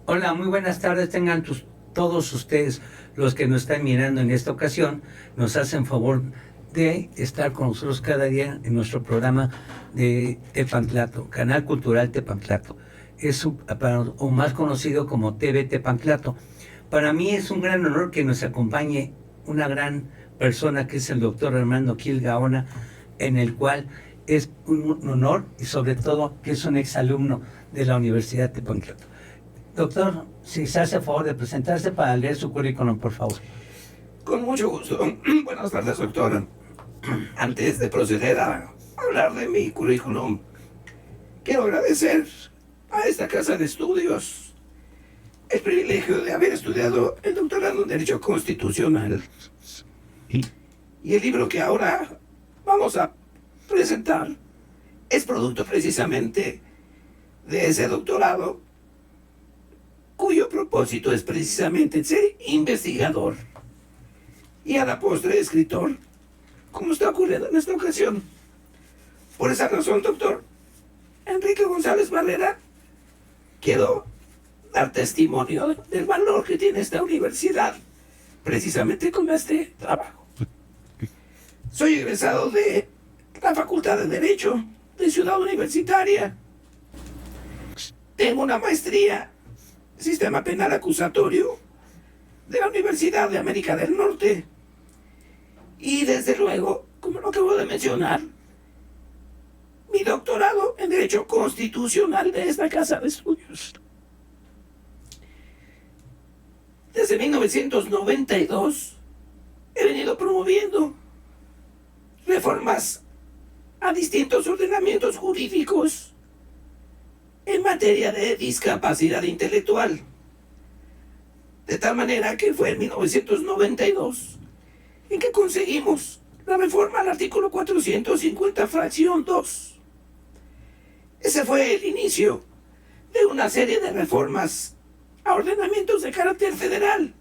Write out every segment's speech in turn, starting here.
Hola, muy buenas tardes. Tengan todos ustedes, los que nos están mirando en esta ocasión, nos hacen favor de estar con nosotros cada día en nuestro programa de Tepantlato, Canal Cultural Tepantlato. O más conocido como TV Tepantlato. Para mí es un gran honor que nos acompañe una gran persona que es el doctor Armando Gil Gaona, en el cual es un honor y sobre todo que es un exalumno de la Universidad de Tepantlato. Doctor, si se hace favor de presentarse para leer su currículum, por favor. Con mucho gusto. Buenas tardes, doctor. Antes de proceder a hablar de mi currículum, quiero agradecer a esta casa de estudios el privilegio de haber estudiado el doctorado en Derecho Constitucional. Y el libro que ahora vamos a presentar es producto precisamente de ese doctorado, cuyo propósito es precisamente ser investigador y a la postre escritor, como está ocurriendo en esta ocasión. Por esa razón, doctor Enrique González Barrera, quiero dar testimonio del valor que tiene esta universidad precisamente con este trabajo. Soy egresado de la Facultad de Derecho de Ciudad Universitaria. Tengo una maestría en Sistema Penal Acusatorio de la Universidad de América del Norte. Y desde luego, como lo acabo de mencionar, mi doctorado en Derecho Constitucional de esta casa de estudios. Desde 1992 he venido promoviendo reformas a distintos ordenamientos jurídicos en materia de discapacidad intelectual. De tal manera que fue en 1992 en que conseguimos la reforma al artículo 450, fracción 2. Ese fue el inicio de una serie de reformas a ordenamientos de carácter federal.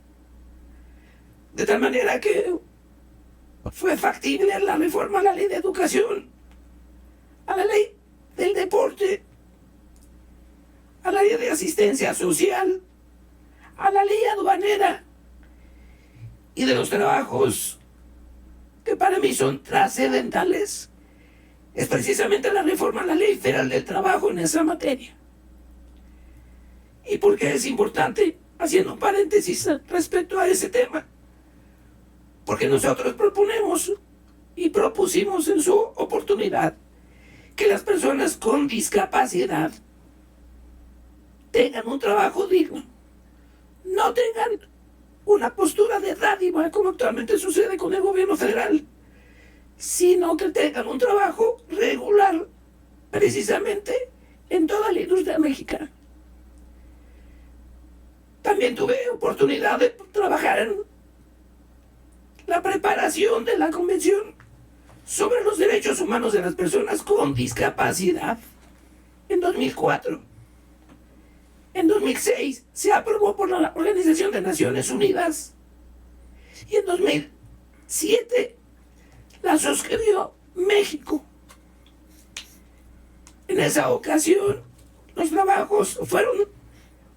De tal manera que fue factible la reforma a la ley de educación, a la ley del deporte, a la ley de asistencia social, a la ley aduanera, y de los trabajos que para mí son trascendentales es precisamente la reforma a la Ley Federal del Trabajo en esa materia. ¿Y por qué es importante? Haciendo un paréntesis respecto a ese tema. Porque nosotros proponemos y propusimos en su oportunidad que las personas con discapacidad tengan un trabajo digno, no tengan una postura de dádiva como actualmente sucede con el gobierno federal, sino que tengan un trabajo regular precisamente en toda la industria mexicana. También tuve oportunidad de trabajar en la preparación de la Convención sobre los Derechos Humanos de las Personas con Discapacidad en 2004. En 2006 se aprobó por la Organización de Naciones Unidas y en 2007 la suscribió México. En esa ocasión los trabajos fueron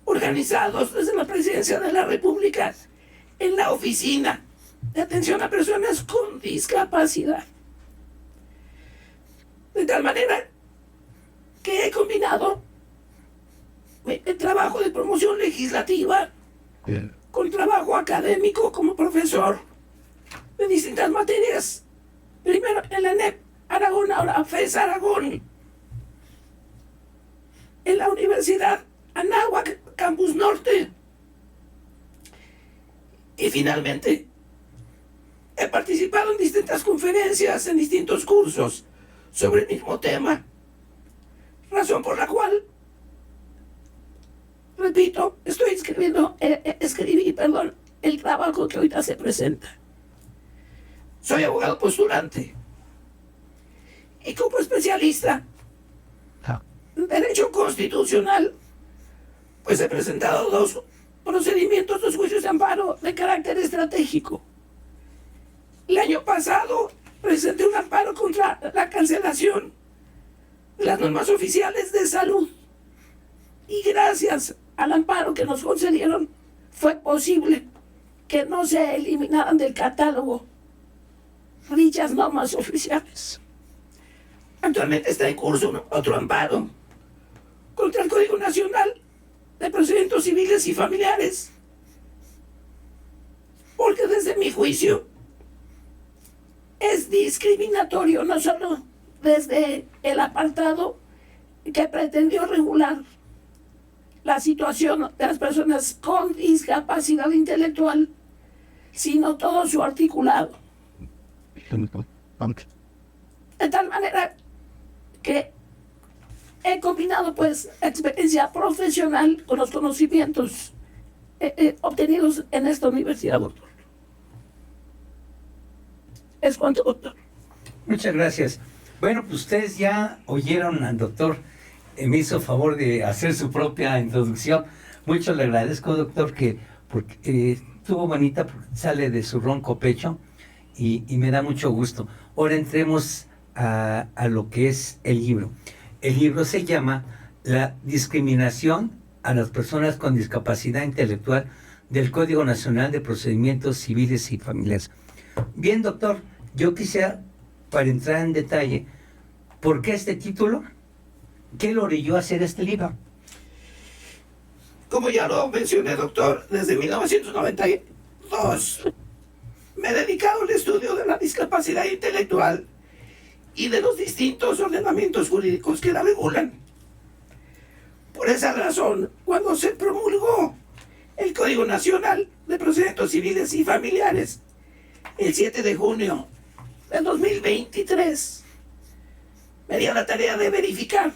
organizados desde la Presidencia de la República en la Oficina de Atención a Personas con Discapacidad. De tal manera que he combinado el trabajo de promoción legislativa con trabajo académico como profesor de distintas materias. Primero en la ENEP Aragón, ahora FES Aragón. En la Universidad Anáhuac, Campus Norte. Y finalmente, he participado en distintas conferencias, en distintos cursos sobre el mismo tema. Razón por la cual, repito, estoy escribí el trabajo que ahorita se presenta. Soy abogado postulante y como especialista en Derecho Constitucional, pues he presentado 2 procedimientos, 2 juicios de amparo de carácter estratégico. El año pasado presenté un amparo contra la cancelación de las normas oficiales de salud. Y gracias al amparo que nos concedieron, fue posible que no se eliminaran del catálogo dichas normas oficiales. Actualmente está en curso otro amparo contra el Código Nacional de Procedimientos Civiles y Familiares, porque desde mi juicio es discriminatorio, no solo desde el apartado que pretendió regular la situación de las personas con discapacidad intelectual, sino todo su articulado. De tal manera que he combinado pues experiencia profesional con los conocimientos obtenidos en esta universidad, doctor. Es cuanto, doctor. Muchas gracias. Bueno, pues ustedes ya oyeron al doctor, me hizo favor de hacer su propia introducción. Mucho le agradezco, doctor, porque estuvo bonita, porque sale de su ronco pecho y me da mucho gusto. Ahora entremos a lo que es el libro. El libro se llama La discriminación a las personas con discapacidad intelectual del Código Nacional de Procedimientos Civiles y Familiares. Bien, doctor, yo quisiera, para entrar en detalle, ¿por qué este título? ¿Qué lo orilló a hacer este libro? Como ya lo mencioné, doctor, desde 1992 me he dedicado al estudio de la discapacidad intelectual y de los distintos ordenamientos jurídicos que la regulan. Por esa razón, cuando se promulgó el Código Nacional de Procedimientos Civiles y Familiares, el 7 de junio de 2023, me di a la tarea de verificar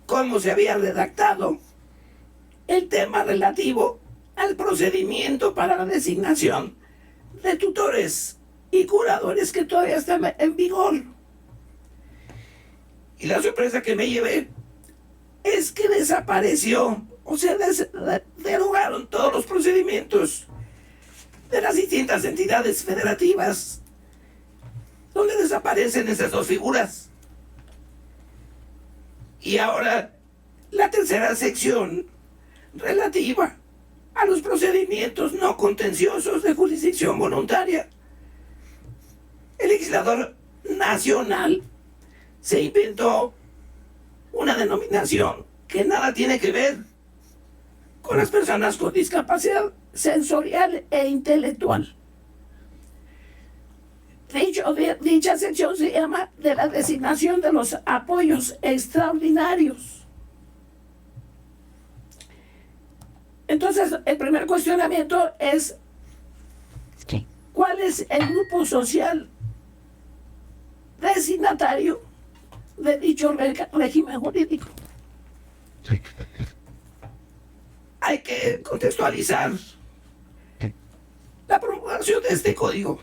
cómo se había redactado el tema relativo al procedimiento para la designación de tutores y curadores que todavía están en vigor. Y la sorpresa que me llevé es que desapareció, o sea, derogaron todos los procedimientos de las distintas entidades federativas donde desaparecen esas dos figuras. Y ahora la tercera sección relativa a los procedimientos no contenciosos de jurisdicción voluntaria. El legislador nacional se inventó una denominación que nada tiene que ver con las personas con discapacidad sensorial e intelectual. Dicha sección se llama de la designación de los apoyos extraordinarios. Entonces, el primer cuestionamiento es, ¿cuál es el grupo social designatario de dicho régimen jurídico? Hay que contextualizar la promulgación de este código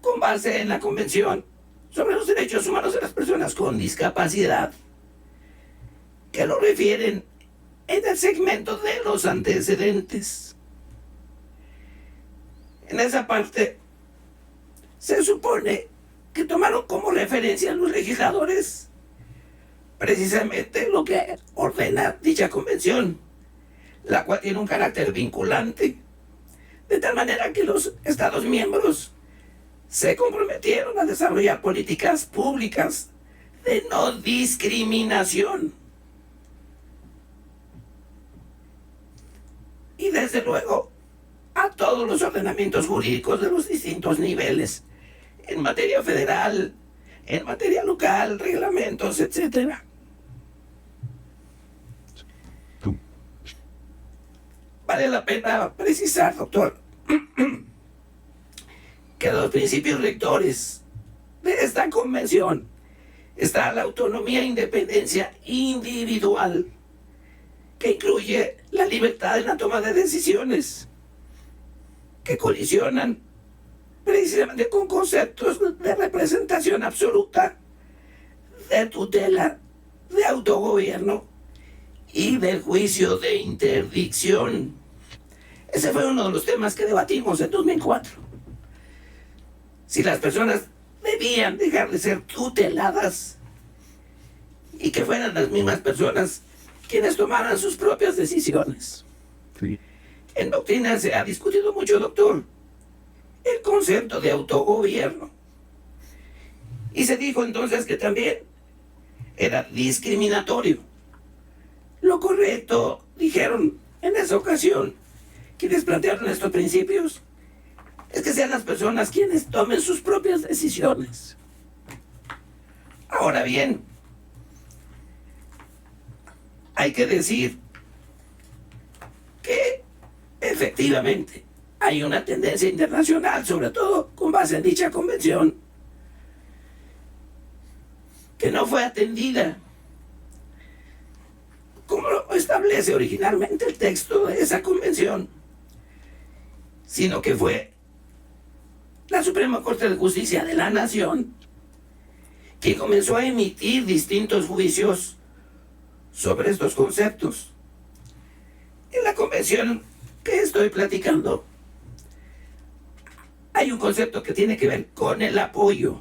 con base en la Convención sobre los Derechos Humanos de las Personas con Discapacidad, que lo refieren en el segmento de los antecedentes. En esa parte se supone que tomaron como referencia los legisladores precisamente lo que ordena dicha convención, la cual tiene un carácter vinculante, de tal manera que los Estados miembros se comprometieron a desarrollar políticas públicas de no discriminación. Y desde luego a todos los ordenamientos jurídicos de los distintos niveles, en materia federal, en materia local, reglamentos, etc. Vale la pena precisar, doctor, que los principios rectores de esta convención está la autonomía e independencia individual, que incluye la libertad en la toma de decisiones, que colisionan precisamente con conceptos de representación absoluta, de tutela, de autogobierno y del juicio de interdicción. Ese fue uno de los temas que debatimos en 2004. Si las personas debían dejar de ser tuteladas y que fueran las mismas personas quienes tomaran sus propias decisiones. Sí. En doctrina se ha discutido mucho, doctor, el concepto de autogobierno. Y se dijo entonces que también era discriminatorio. Lo correcto, dijeron en esa ocasión, quienes plantearon estos principios, es que sean las personas quienes tomen sus propias decisiones. Ahora bien, hay que decir que efectivamente hay una tendencia internacional, sobre todo con base en dicha convención, que no fue atendida como lo establece originalmente el texto de esa convención, sino que fue la Suprema Corte de Justicia de la Nación quien comenzó a emitir distintos juicios sobre estos conceptos. En la convención que estoy platicando, hay un concepto que tiene que ver con el apoyo.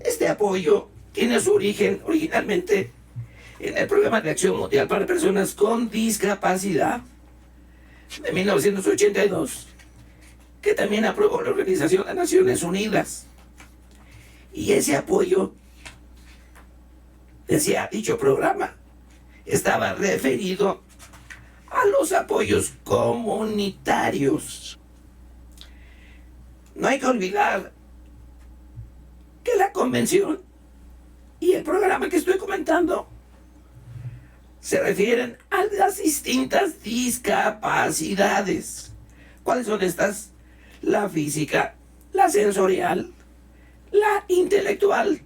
Este apoyo tiene su origen originalmente en el Programa de Acción Mundial para Personas con Discapacidad de 1982, que también aprobó la Organización de Naciones Unidas. Y ese apoyo, decía dicho programa, estaba referido a los apoyos comunitarios. No hay que olvidar que la convención y el programa que estoy comentando se refieren a las distintas discapacidades. ¿Cuáles son estas? La física, la sensorial, la intelectual.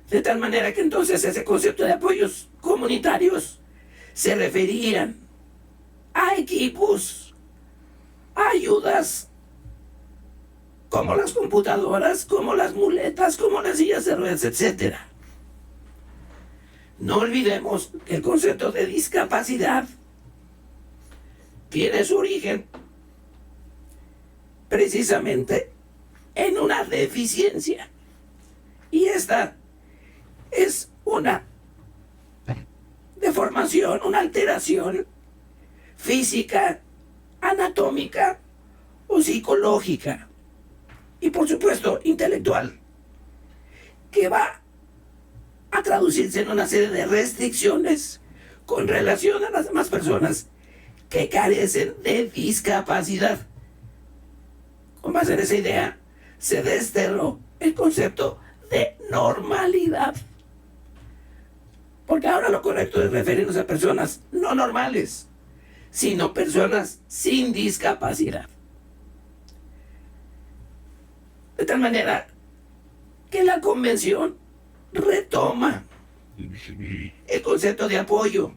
De tal manera que entonces ese concepto de apoyos comunitarios se referían a equipos, a ayudas, como las computadoras, como las muletas, como las sillas de ruedas, etc. No olvidemos que el concepto de discapacidad tiene su origen precisamente en una deficiencia. Y esta es una deformación, una alteración física, anatómica o psicológica. Y por supuesto intelectual, que va a traducirse en una serie de restricciones con relación a las demás personas que carecen de discapacidad. Con base en esa idea, se desterró el concepto de normalidad. Porque ahora lo correcto es referirnos a personas no normales, sino personas sin discapacidad. De tal manera que la convención retoma el concepto de apoyo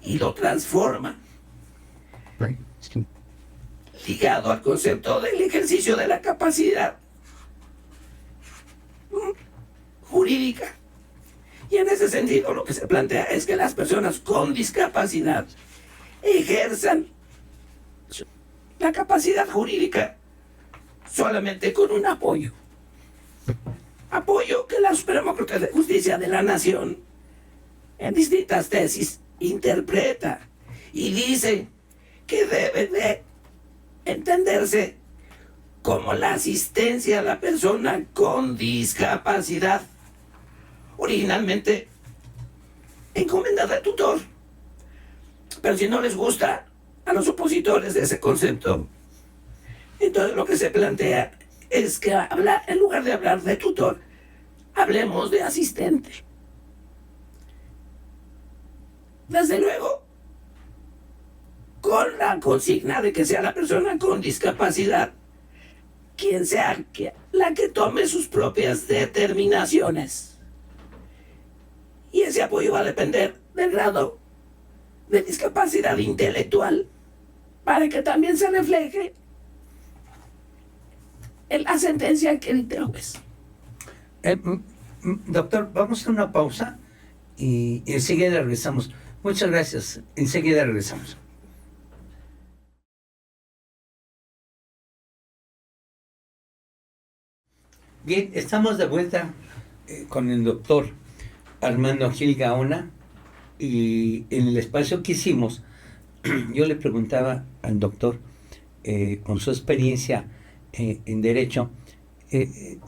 y lo transforma, ligado al concepto del ejercicio de la capacidad jurídica. Y en ese sentido lo que se plantea es que las personas con discapacidad ejerzan la capacidad jurídica solamente con un apoyo. Apoyo que la Suprema Corte de Justicia de la Nación en distintas tesis interpreta y dice que debe de entenderse como la asistencia a la persona con discapacidad, originalmente encomendada al tutor. Pero si no les gusta a los opositores de ese concepto, entonces lo que se plantea es que en lugar de hablar de tutor, hablemos de asistente. Desde luego, con la consigna de que sea la persona con discapacidad quien sea la que tome sus propias determinaciones. Y ese apoyo va a depender del grado de discapacidad intelectual, para que también se refleje en la sentencia que dicte el juez. Doctor, vamos a una pausa y enseguida regresamos. Muchas gracias. Enseguida regresamos. Bien, estamos de vuelta con el doctor. Armando Gil Gaona, y en el espacio que hicimos, yo le preguntaba al doctor, con su experiencia en Derecho,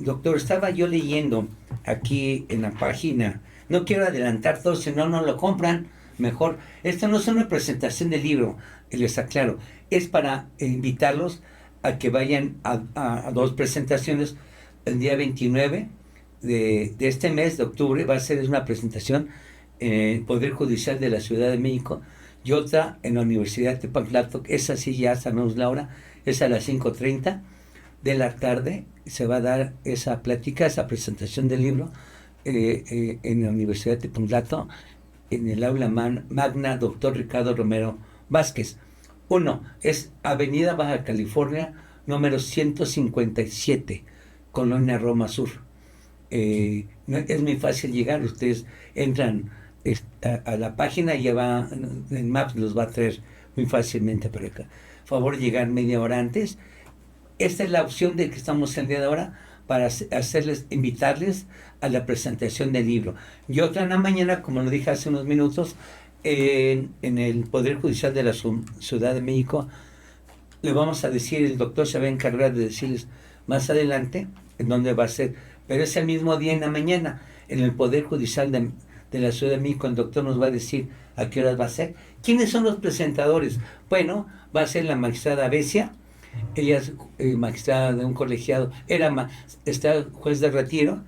doctor, estaba yo leyendo aquí en la página, no quiero adelantar todo, si no, no lo compran, mejor. Esto no es una presentación del libro, les aclaro, es para invitarlos a que vayan a dos presentaciones. El día 29 de este mes de octubre va a ser una presentación en el Poder Judicial de la Ciudad de México y otra en la Universidad de Tepantlato. Esa sí ya sabemos la hora, es a las 5:30 de la tarde. Se va a dar esa plática, esa presentación del libro en la Universidad de Tepantlato, en el aula magna Dr. Ricardo Romero Vázquez. Uno, es Avenida Baja California, número 157, Colonia Roma Sur. No, es muy fácil llegar, ustedes entran a la página y ya va, en Maps los va a traer muy fácilmente por acá. Favor llegar media hora antes. Esta es la opción de que estamos el día de ahora para invitarles a la presentación del libro. Y otra en la mañana, como lo dije hace unos minutos, en el Poder Judicial de la Ciudad de México, le vamos a decir, el doctor se va a encargar de decirles más adelante en dónde va a ser, pero es el mismo día en la mañana, en el Poder Judicial de la Ciudad de México. El doctor nos va a decir a qué horas va a ser. ¿Quiénes son los presentadores? Bueno, va a ser la magistrada Becia. Ella es magistrada de un colegiado, está juez de retiro,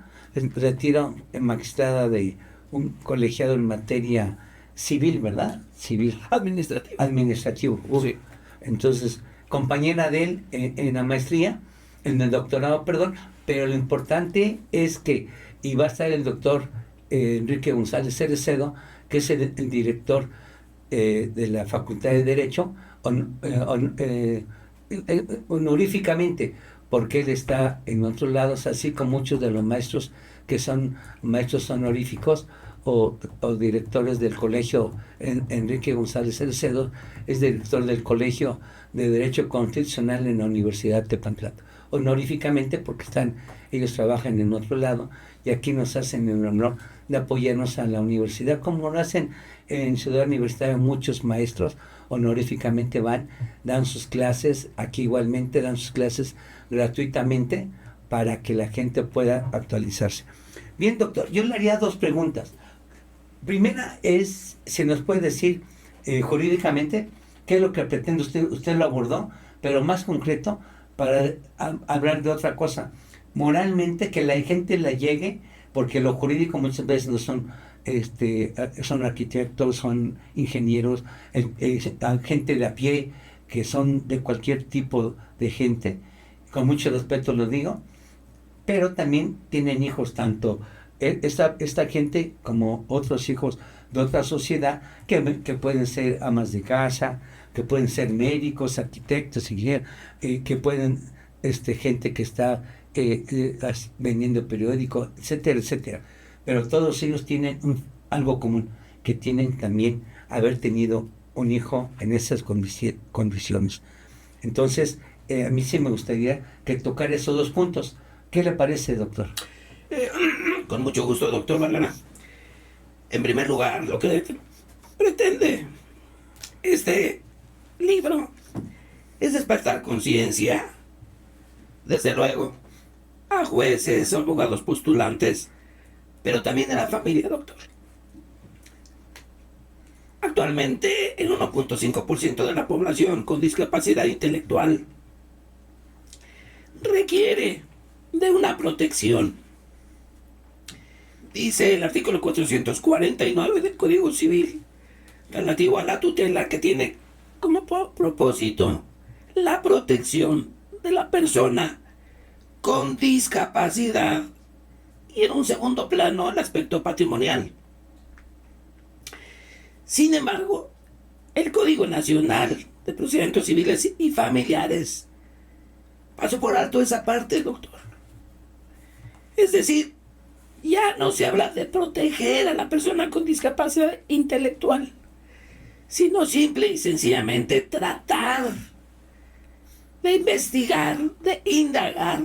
magistrada de un colegiado en materia civil, ¿verdad? Civil. Administrativo. Sí. Entonces, compañera de él en la maestría, en el doctorado, perdón, pero lo importante es que, y va a estar el doctor Enrique González Cerecedo, que es el director de la Facultad de Derecho, honoríficamente, porque él está en otros lados, así como muchos de los maestros que son maestros honoríficos o directores del colegio. Enrique González Cerecedo es director del Colegio de Derecho Constitucional en la Universidad de Tepantlato, honoríficamente, porque ellos trabajan en otro lado y aquí nos hacen el honor de apoyarnos a la universidad, como lo hacen en Ciudad Universitaria muchos maestros. Honoríficamente dan sus clases, aquí igualmente dan sus clases gratuitamente para que la gente pueda actualizarse. Bien, doctor, yo le haría dos preguntas. Primera es, si nos puede decir jurídicamente qué es lo que pretende usted lo abordó, pero más concreto, para hablar de otra cosa. Moralmente, que la gente la llegue, porque lo jurídico muchas veces no son arquitectos, son ingenieros, gente de a pie, que son de cualquier tipo de gente, con mucho respeto lo digo, pero también tienen hijos, tanto esta gente como otros hijos de otra sociedad, que pueden ser amas de casa, que pueden ser médicos, arquitectos, ingenieros, que pueden, gente que está vendiendo periódicos, etcétera, etcétera. Pero todos ellos tienen algo común, que tienen también haber tenido un hijo en esas condiciones. Entonces, a mí sí me gustaría que tocara esos dos puntos. ¿Qué le parece, doctor? Con mucho gusto, doctor Barrera. En primer lugar, lo que pretende este libro es despertar conciencia, desde luego, a jueces, abogados postulantes, pero también a la familia, doctor. Actualmente, el 1.5% de la población con discapacidad intelectual requiere de una protección. Dice el artículo 449 del Código Civil, relativo a la tutela, que tiene como propósito la protección de la persona con discapacidad y, en un segundo plano, el aspecto patrimonial. Sin embargo, el Código Nacional de Procedimientos Civiles y Familiares pasó por alto esa parte, doctor. Es decir, ya no se habla de proteger a la persona con discapacidad intelectual, sino simple y sencillamente tratar de investigar, de indagar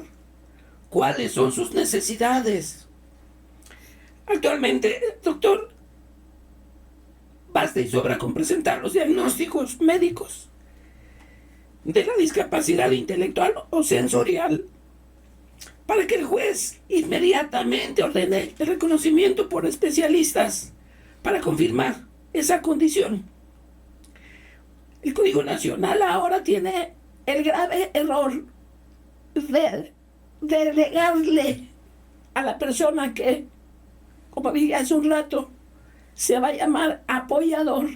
cuáles son sus necesidades. Actualmente, doctor, basta y sobra con presentar los diagnósticos médicos de la discapacidad intelectual o sensorial para que el juez inmediatamente ordene el reconocimiento por especialistas para confirmar esa condición. El Código Nacional ahora tiene el grave error de delegarle a la persona que, como dije hace un rato, se va a llamar apoyador,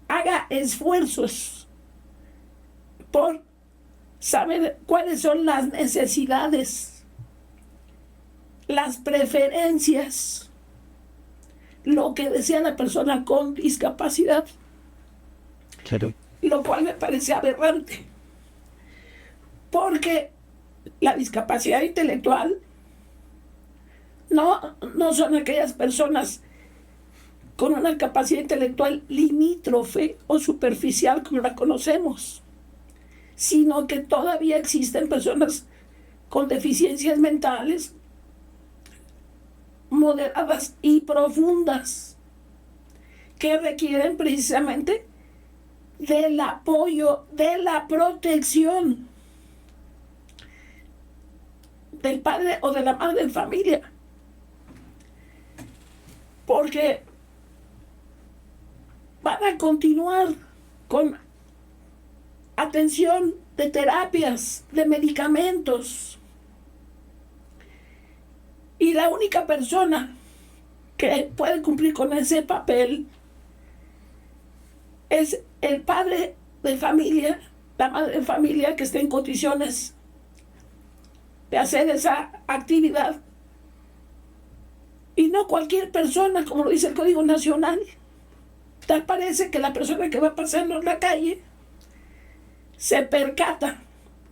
haga esfuerzos por saber cuáles son las necesidades, las preferencias, lo que desea la persona con discapacidad. Claro. Lo cual me parece aberrante, porque la discapacidad intelectual no son aquellas personas con una capacidad intelectual limítrofe o superficial como la conocemos, sino que todavía existen personas con deficiencias mentales moderadas y profundas que requieren precisamente del apoyo, de la protección del padre o de la madre de familia, porque van a continuar con atención de terapias, de medicamentos, y la única persona que puede cumplir con ese papel es el padre de familia, la madre de familia que esté en condiciones de hacer esa actividad, y no cualquier persona, como lo dice el Código Nacional. Tal parece que la persona que va pasando en la calle se percata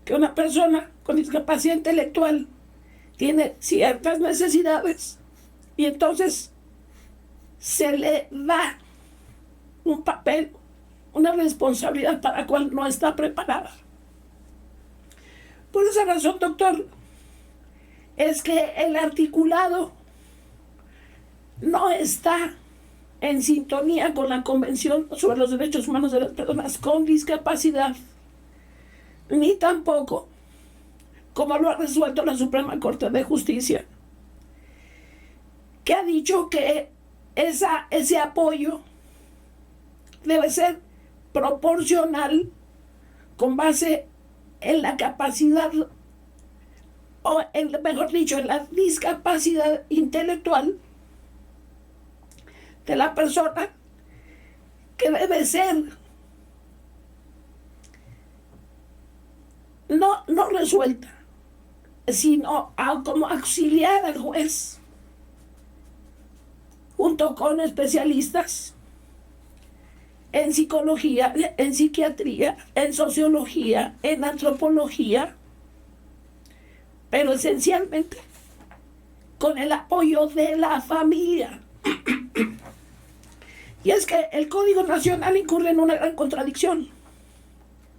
que una persona con discapacidad intelectual tiene ciertas necesidades y entonces se le da un papel, una responsabilidad para la cual no está preparada. Por esa razón, doctor, es que el articulado no está en sintonía con la Convención sobre los Derechos Humanos de las Personas con Discapacidad, ni tampoco como lo ha resuelto la Suprema Corte de Justicia, que ha dicho que ese apoyo debe ser proporcional con base en la capacidad, o mejor dicho, en la discapacidad intelectual de la persona, que debe ser no resuelta, sino como auxiliar al juez, junto con especialistas en psicología, en psiquiatría, en sociología, en antropología, pero esencialmente con el apoyo de la familia. Y es que el Código Nacional incurre en una gran contradicción.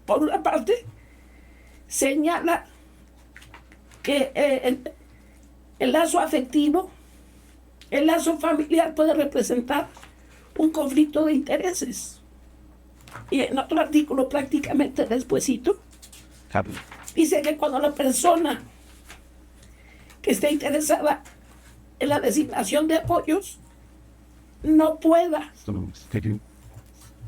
Por una parte, señala que el lazo afectivo, el lazo familiar puede representar un conflicto de intereses. Y en otro artículo, prácticamente despuesito, dice que cuando la persona que esté interesada en la designación de apoyos no pueda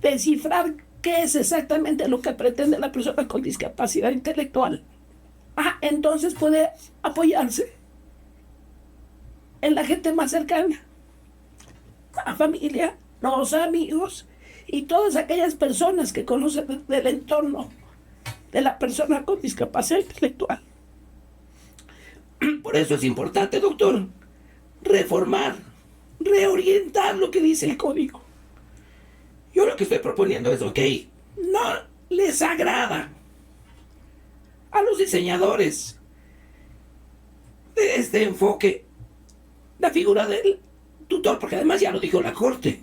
descifrar qué es exactamente lo que pretende la persona con discapacidad intelectual, entonces puede apoyarse en la gente más cercana, la familia, los amigos y todas aquellas personas que conocen del entorno de la persona con discapacidad intelectual. Por eso es importante, doctor, reformar, reorientar lo que dice el código. Yo lo que estoy proponiendo es, no les agrada a los diseñadores de este enfoque la figura del tutor, porque además ya lo dijo la Corte,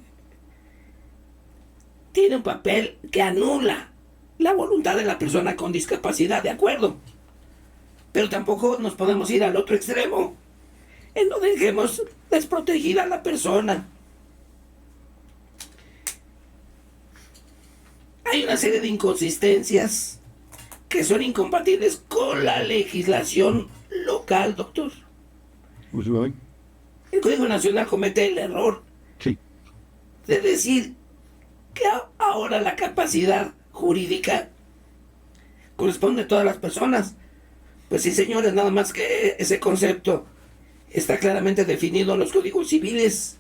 tiene un papel que anula la voluntad de la persona con discapacidad, de acuerdo, pero tampoco nos podemos ir al otro extremo, No dejemos desprotegida a la persona. Hay una serie de inconsistencias que son incompatibles con la legislación local, doctor. El Código Nacional comete el error de decir que ahora la capacidad jurídica corresponde a todas las personas. Pues sí, señores, nada más que ese concepto está claramente definido en los códigos civiles.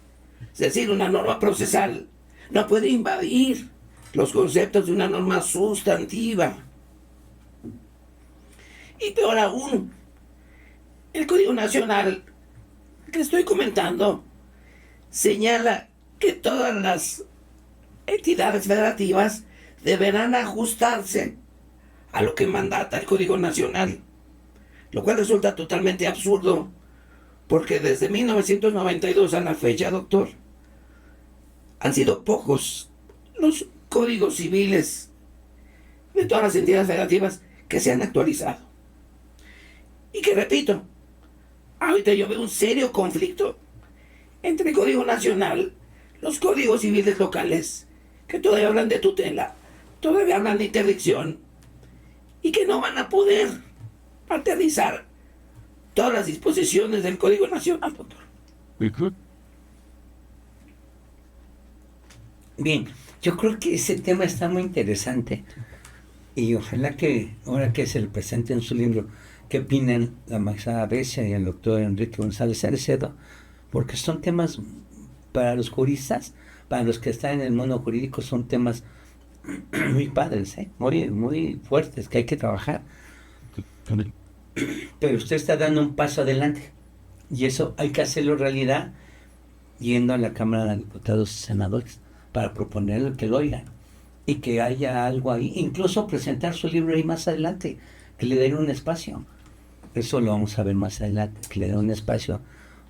Es decir, una norma procesal no puede invadir los conceptos de una norma sustantiva. Y peor aún, el Código Nacional que estoy comentando señala que todas las entidades federativas deberán ajustarse a lo que mandata el Código Nacional, lo cual resulta totalmente absurdo, porque desde 1992 a la fecha, doctor, han sido pocos los códigos civiles de todas las entidades federativas que se han actualizado. Y que, repito, ahorita yo veo un serio conflicto entre el Código Nacional, los códigos civiles locales, que todavía hablan de tutela, todavía hablan de interdicción, y que no van a poder aterrizar todas las disposiciones del Código Nacional, doctor. Bien, yo creo que ese tema está muy interesante y ojalá que ahora que se le presente en su libro, ¿qué opinan la magistrada Becia y el doctor Enrique González Salcedo? Porque son temas para los juristas, para los que están en el mundo jurídico, son temas muy padres, muy fuertes que hay que trabajar. Pero usted está dando un paso adelante y eso hay que hacerlo realidad yendo a la Cámara de Diputados y Senadores para proponerle que lo oigan y que haya algo ahí, incluso presentar su libro ahí más adelante, que le den un espacio. Eso lo vamos a ver más adelante, que le den un espacio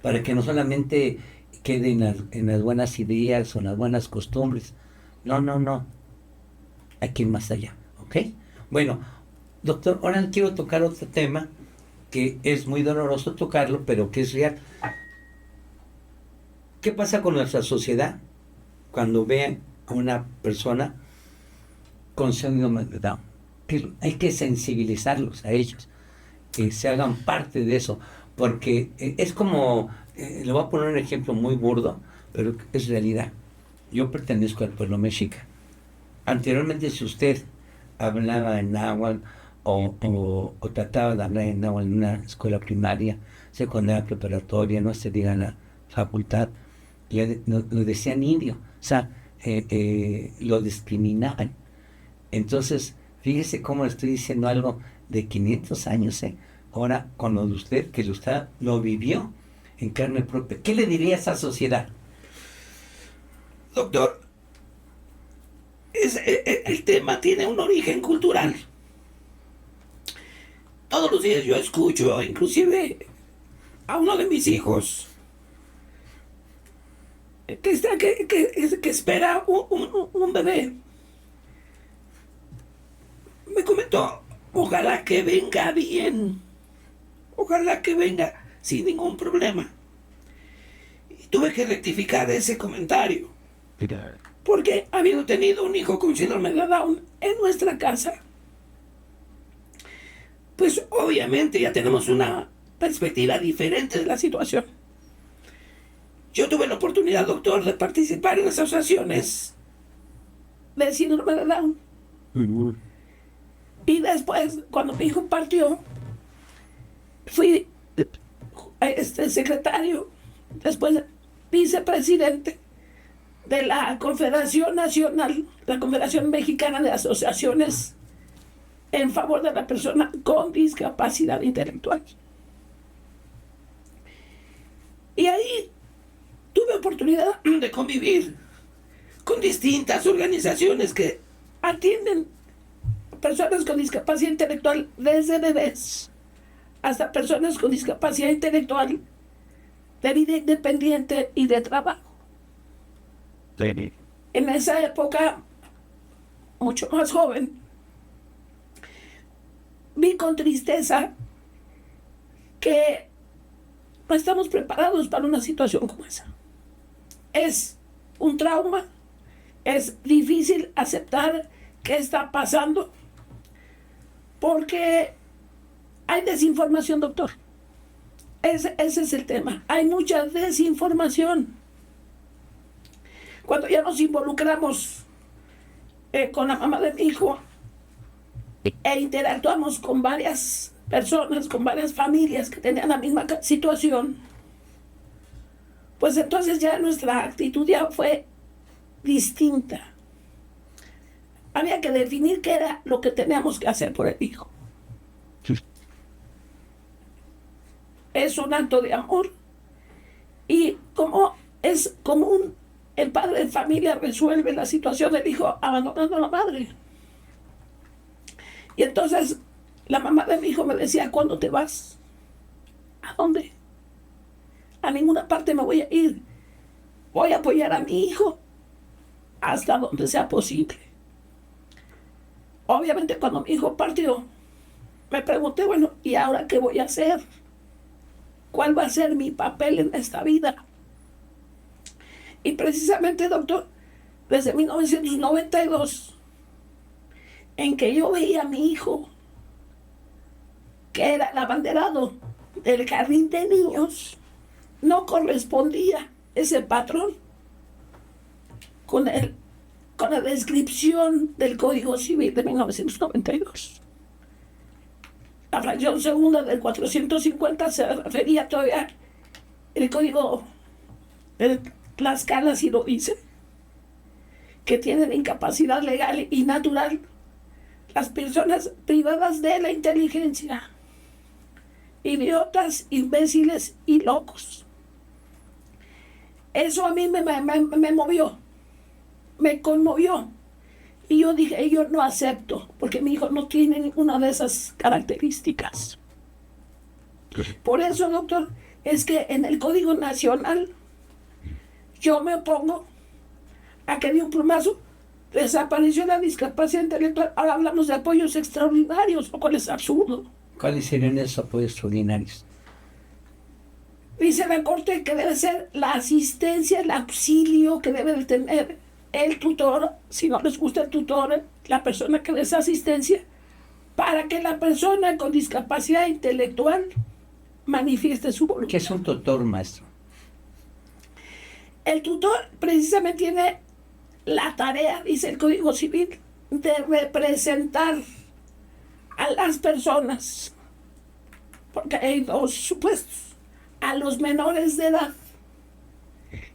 para que no solamente quede en las buenas ideas o en las buenas costumbres. No. Hay que ir más allá, ¿ok? Bueno, doctor, ahora quiero tocar otro tema que es muy doloroso tocarlo, pero que es real. ¿Qué pasa con nuestra sociedad cuando vean a una persona con síndrome de Down? Que hay que sensibilizarlos a ellos, que se hagan parte de eso, porque es como, le voy a poner un ejemplo muy burdo, pero es realidad. Yo pertenezco al pueblo mexica. Anteriormente, si usted hablaba en náhuatl o trataba de hablar en náhuatl en una escuela primaria, secundaria, preparatoria, no se diga la facultad, lo decían indio, o sea, lo discriminaban. Entonces, fíjese cómo estoy diciendo algo de 500 años, ahora con lo de usted, que usted lo vivió en carne propia. ¿Qué le diría a esa sociedad? Doctor, el tema tiene un origen cultural. Todos los días yo escucho, inclusive a uno de mis hijos, que espera un bebé. Me comentó, ojalá que venga bien, ojalá que venga sin ningún problema. Y tuve que rectificar ese comentario, porque habiendo tenido un hijo con síndrome de Down en nuestra casa, pues obviamente ya tenemos una perspectiva diferente de la situación. Yo tuve la oportunidad, doctor, de participar en asociaciones de síndrome de Down. Y después, cuando mi hijo partió, fui secretario, después vicepresidente de la Confederación Nacional, la Confederación Mexicana de Asociaciones en favor de la persona con discapacidad intelectual. Y ahí tuve oportunidad de convivir con distintas organizaciones que atienden personas con discapacidad intelectual desde bebés hasta personas con discapacidad intelectual de vida independiente y de trabajo. Sí. En esa época, mucho más joven, vi con tristeza que no estamos preparados para una situación como esa. Es un trauma, es difícil aceptar qué está pasando, porque hay desinformación, doctor. Ese es el tema. Hay mucha desinformación. Cuando ya nos involucramos con la mamá de mi hijo e interactuamos con varias personas, con varias familias que tenían la misma situación, pues entonces ya nuestra actitud ya fue distinta. Había que definir qué era lo que teníamos que hacer por el hijo. Es un acto de amor, y como es común, el padre de familia resuelve la situación del hijo abandonando a la madre. Y entonces la mamá de mi hijo me decía: ¿cuándo te vas? ¿A dónde? A ninguna parte me voy a ir. Voy a apoyar a mi hijo hasta donde sea posible. Obviamente, cuando mi hijo partió, me pregunté, bueno, ¿y ahora qué voy a hacer? ¿Cuál va a ser mi papel en esta vida? Y precisamente, doctor, desde 1992, en que yo veía a mi hijo, que era el abanderado del jardín de niños, no correspondía ese patrón con la descripción del Código Civil de 1992. La fracción segunda del 450 se refería todavía, el Código de Tlaxcala sí lo dice, que tienen incapacidad legal y natural las personas privadas de la inteligencia, idiotas, imbéciles y locos. Eso a mí me movió, me conmovió. Y yo dije, yo no acepto, porque mi hijo no tiene ninguna de esas características. Por eso, doctor, es que en el Código Nacional yo me opongo a que de un plumazo desapareció la discapacidad intelectual. Ahora hablamos de apoyos extraordinarios, lo cual es absurdo. ¿Cuáles serían esos apoyos extraordinarios? Dice la Corte que debe ser la asistencia, el auxilio que debe de tener el tutor, si no les gusta el tutor, la persona que les asistencia, para que la persona con discapacidad intelectual manifieste su voluntad. ¿Qué es un tutor, maestro? El tutor precisamente tiene la tarea, dice el Código Civil, de representar a las personas, porque hay dos supuestos: a los menores de edad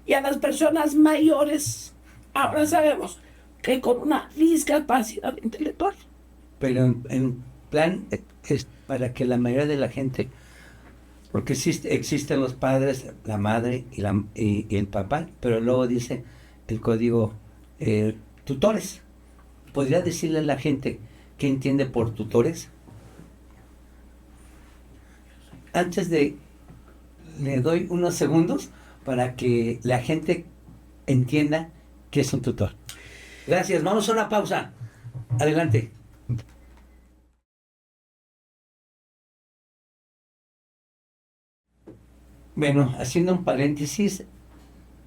y a las personas mayores. Ahora sabemos que con una discapacidad intelectual. Pero en plan es para que la mayoría de la gente, porque existen los padres, la madre y el papá, pero luego dice el código tutores. ¿Podría decirle a la gente qué entiende por tutores? Antes de... Le doy unos segundos para que la gente entienda qué es un tutor. Gracias, vamos a una pausa. Adelante. Bueno, haciendo un paréntesis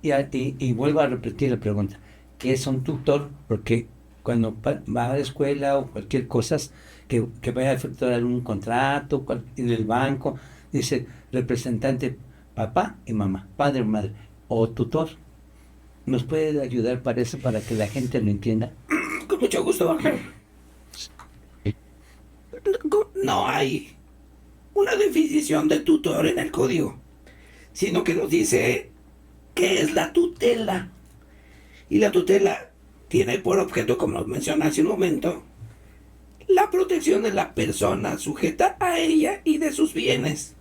y vuelvo a repetir la pregunta. ¿Qué es un tutor? Porque cuando va a la escuela o cualquier cosa que vaya a efectuar algún contrato en el banco, dice representante papá y mamá, padre o madre, o tutor. ¿Nos puede ayudar para eso, para que la gente lo entienda? Con mucho gusto, doctor. No hay una definición de tutor en el código, sino que nos dice qué es la tutela. Y la tutela tiene por objeto, como mencioné hace un momento, la protección de la persona sujeta a ella y de sus bienes.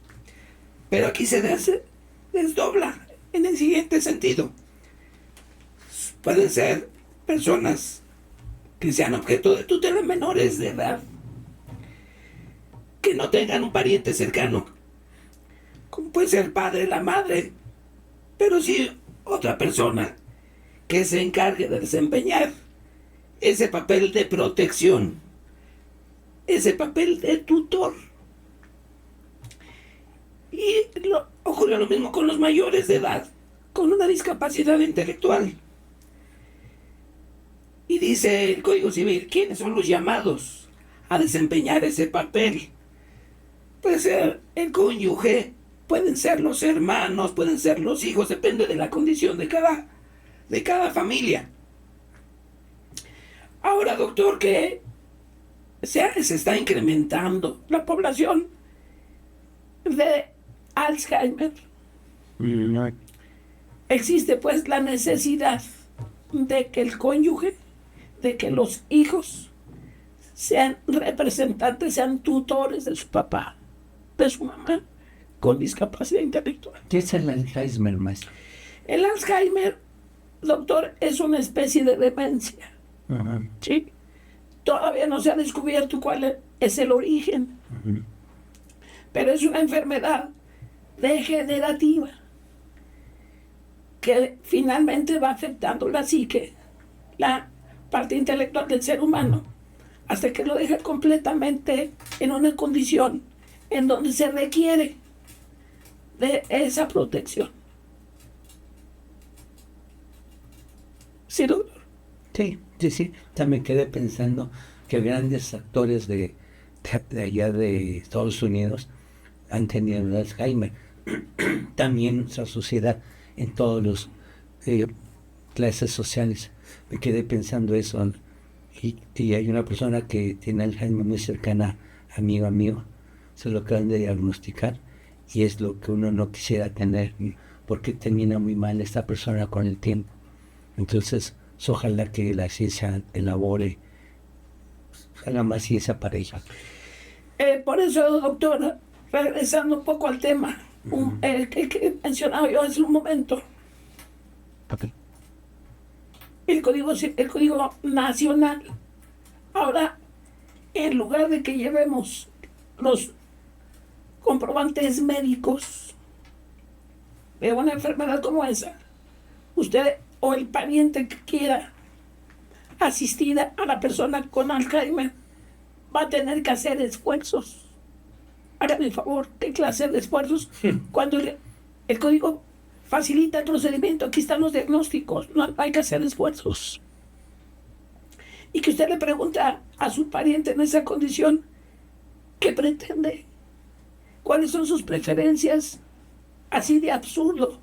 Pero aquí se desdobla en el siguiente sentido. Pueden ser personas que sean objeto de tutela menores de edad, que no tengan un pariente cercano, como puede ser el padre, la madre, pero sí otra persona que se encargue de desempeñar ese papel de protección, ese papel de tutor. Y ocurre lo mismo con los mayores de edad, con una discapacidad intelectual. Y dice el Código Civil, ¿quiénes son los llamados a desempeñar ese papel? Puede ser el cónyuge, pueden ser los hermanos, pueden ser los hijos, depende de la condición de cada familia. Ahora, doctor, que se está incrementando la población de Alzheimer. Existe pues la necesidad de que el cónyuge, de que los hijos sean representantes, sean tutores de su papá, de su mamá, con discapacidad intelectual. ¿Qué es el Alzheimer, maestro? El Alzheimer, doctor, es una especie de demencia. Ajá. ¿Sí? Todavía no se ha descubierto cuál es el origen, pero es una enfermedad degenerativa que finalmente va afectando la psique, la parte intelectual del ser humano, hasta que lo deja completamente en una condición en donde se requiere de esa protección. ¿Sí, doctor? Sí. También quedé pensando que grandes actores de allá de Estados Unidos han tenido el Alzheimer. También nuestra sociedad en todas las clases sociales. Me quedé pensando eso. Y hay una persona que tiene Alzheimer muy cercana, amigo mío. Se lo acaban de diagnosticar y es lo que uno no quisiera tener, porque termina muy mal esta persona con el tiempo. Entonces, ojalá que la ciencia elabore, haga más ciencia para ella. Por eso, doctor, regresando un poco al tema que mencionaba yo hace un momento, el código nacional. Ahora, en lugar de que llevemos los comprobantes médicos de una enfermedad como esa, usted o el pariente que quiera asistir a la persona con Alzheimer va a tener que hacer esfuerzos. Hágame el favor, ¿qué clase de esfuerzos? Cuando el código facilita el procedimiento, aquí están los diagnósticos, no hay que hacer esfuerzos. Y que usted le pregunta a su pariente en esa condición, ¿qué pretende? ¿Cuáles son sus preferencias? Así de absurdo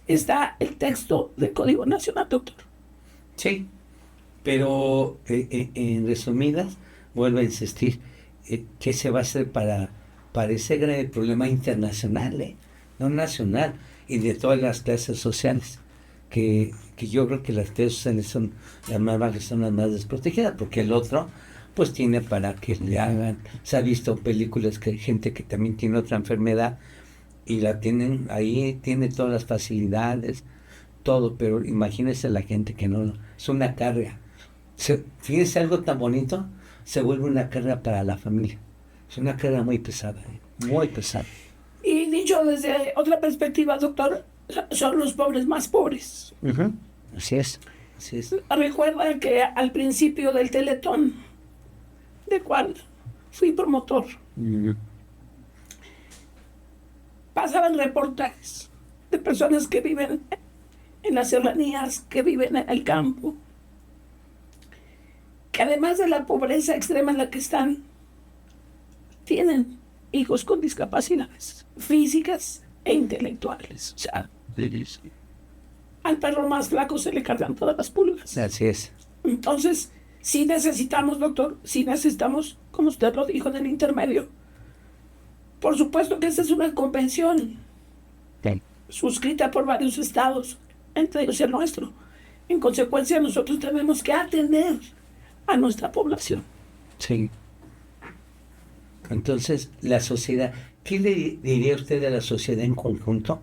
está el texto del Código Nacional, doctor. Sí, pero en resumidas, vuelvo a insistir, ¿qué se va a hacer para ese grave problema internacional, no nacional, y de todas las clases sociales? Que yo creo que las clases sociales son las más bajas, son las más desprotegidas, porque el otro pues tiene para que le hagan. Se ha visto películas que hay gente que también tiene otra enfermedad y la tienen ahí, tiene todas las facilidades, todo, pero imagínese la gente que no, es una carga. Fíjense, algo tan bonito se vuelve una carga para la familia. Es una carga muy pesada, muy pesada. Y dicho desde otra perspectiva, doctor, son los pobres más pobres. Así es. Recuerda que al principio del Teletón, de cual fui promotor, pasaban reportajes de personas que viven en las serranías, que viven en el campo, que además de la pobreza extrema en la que están, tienen hijos con discapacidades físicas e intelectuales. O sea, al perro más flaco se le cargan todas las pulgas. Así es. Entonces, sí necesitamos, doctor, sí necesitamos, como usted lo dijo en el intermedio. Por supuesto que esta es una convención suscrita por varios estados, entre ellos el nuestro. En consecuencia, nosotros tenemos que atender a nuestra población. Sí. Entonces, la sociedad, ¿qué le diría usted a la sociedad en conjunto?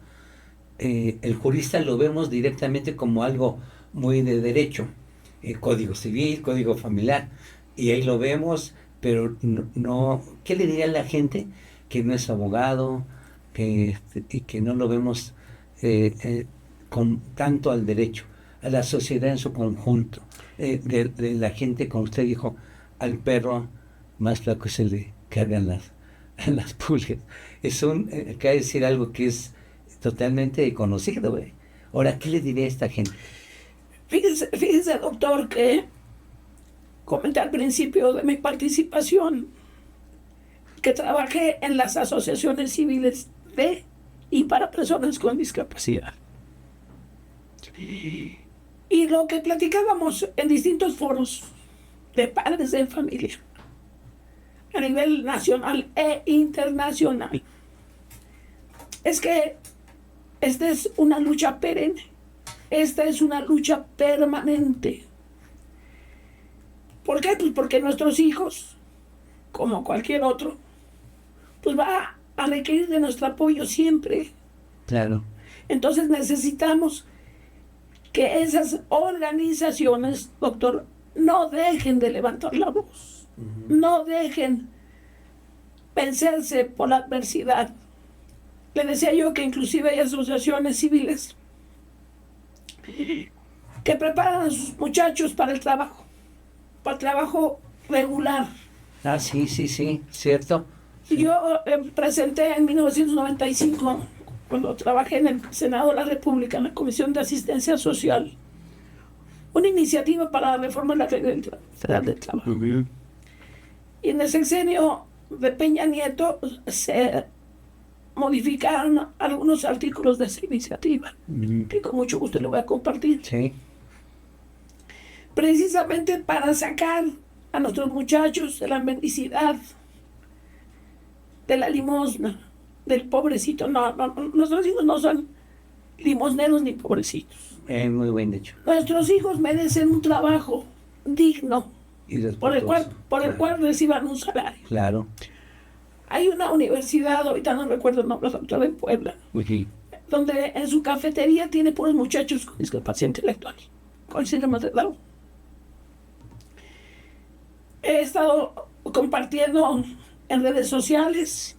El jurista lo vemos directamente como algo muy de derecho, código civil, código familiar, y ahí lo vemos, pero no, ¿qué le diría a la gente que no es abogado, y que no lo vemos con tanto al derecho, a la sociedad en su conjunto, de la gente, como usted dijo, al perro más flaco se le cargan Las pulgas. Es acaba de decir algo que es totalmente conocido, güey. Ahora, ¿qué le diré a esta gente? Fíjese, doctor, que comenté al principio de mi participación que trabajé en las asociaciones civiles de y para personas con discapacidad. Y lo que platicábamos en distintos foros de padres de familia, a nivel nacional e internacional, es que esta es una lucha perenne, esta es una lucha permanente. ¿Por qué? Pues porque nuestros hijos, como cualquier otro, pues va a requerir de nuestro apoyo siempre. Claro. Entonces necesitamos que esas organizaciones, doctor, no dejen de levantar la voz, no dejen vencerse por la adversidad. Le decía yo que inclusive hay asociaciones civiles que preparan a sus muchachos para el trabajo regular. Ah, sí, cierto. Yo presenté en 1995, cuando trabajé en el Senado de la República, en la Comisión de Asistencia Social, una iniciativa para la reforma de la Ley Federal del Trabajo. Y en el sexenio de Peña Nieto se modificaron algunos artículos de esa iniciativa, que con mucho gusto le voy a compartir. Sí. Precisamente para sacar a nuestros muchachos de la mendicidad, de la limosna, del pobrecito. No, nuestros hijos no son limosneros ni pobrecitos. Muy buen hecho. Nuestros hijos merecen un trabajo digno, Y por el cual reciban un salario. Claro. Hay una universidad, ahorita no recuerdo el nombre, doctor, en Puebla, donde en su cafetería tiene puros muchachos con discapacidad intelectual, con síndrome de Down. He estado compartiendo en redes sociales